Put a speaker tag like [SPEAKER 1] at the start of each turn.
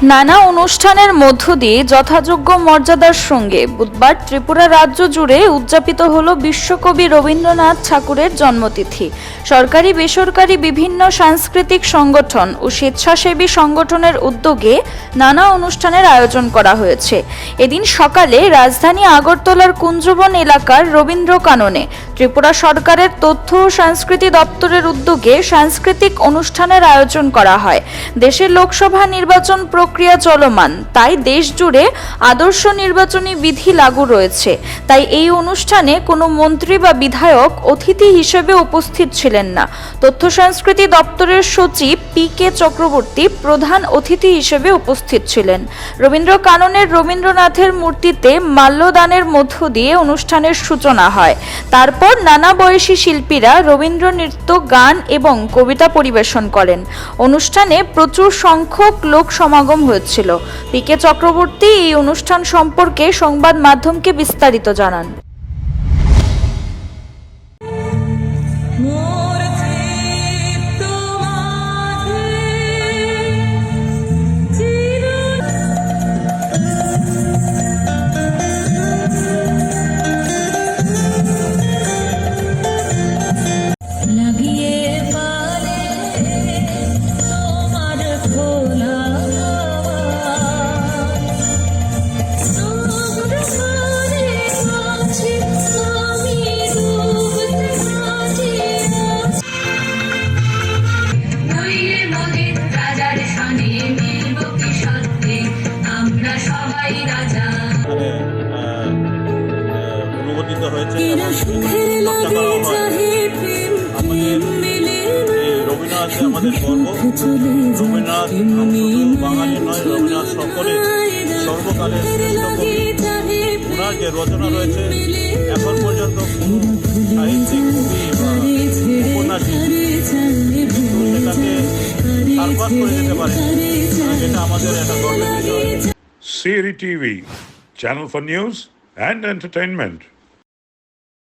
[SPEAKER 1] নানা অনুষ্ঠানের মধ্য দিয়ে যথাযোগ্য মর্যাদার সঙ্গে বুধবার ত্রিপুরা রাজ্য জুড়ে উদযাপিত হল বিশ্বকবি রবীন্দ্রনাথ ঠাকুরের জন্মতিথি। সরকারি বেসরকারি বিভিন্ন সাংস্কৃতিক সংগঠন ও স্বেচ্ছাসেবী সংগঠনের উদ্যোগে নানা অনুষ্ঠানের আয়োজন করা হয়েছে। এদিন সকালে রাজধানী আগরতলার কুঞ্জবন এলাকার রবীন্দ্র কাননে ত্রিপুরা সরকারের তথ্য ও সংস্কৃতি দপ্তরের উদ্যোগে সাংস্কৃতিক অনুষ্ঠানের আয়োজন করা হয়। দেশের লোকসভা নির্বাচন প্রক্রিয়া চলমান, তাই দেশ জুড়ে আদর্শ নির্বাচনী বিধি লাগু রয়েছে। তাই এই অনুষ্ঠানে কোনো মন্ত্রী বা বিধায়ক অতিথি হিসেবে উপস্থিত ছিলেন না। তথ্য সংস্কৃতি দপ্তরের সচিব পি.কে. চক্রবর্তী প্রধান অতিথি হিসেবে উপস্থিত ছিলেন। রবীন্দ্র কাননের রবীন্দ্রনাথের মূর্তিতে মাল্যদানের মধ্য দিয়ে অনুষ্ঠানের সূচনা হয়। তারপর নানা বয়সী শিল্পীরা রবীন্দ্র নৃত্য, গান এবং কবিতা পরিবেশন করেন। অনুষ্ঠানে প্রচুর সংখ্যক লোক সমাগম হয়েছিল। পি.কে. চক্রবর্তী এই অনুষ্ঠান সম্পর্কে সংবাদ মাধ্যমকে বিস্তারিত জানান।
[SPEAKER 2] অনুমোদিত হয়েছে রবীন্দ্রনাথ আমাদের গর্ব। রবীন্দ্রনাথ শুধু বাঙালি নয়, রবীন্দ্রনাথ সকলের সর্বকালের শ্রেষ্ঠ কবি। ওনার যে রচনা রয়েছে এখন পর্যন্ত কোনো সাহিত্যিক কবি বা উপন্যাসিক সেটাকে সারপাস করে যেতে পারে, এটা আমাদের একটা গর্বের বিষয়।
[SPEAKER 3] CRI TV, channel for news and entertainment.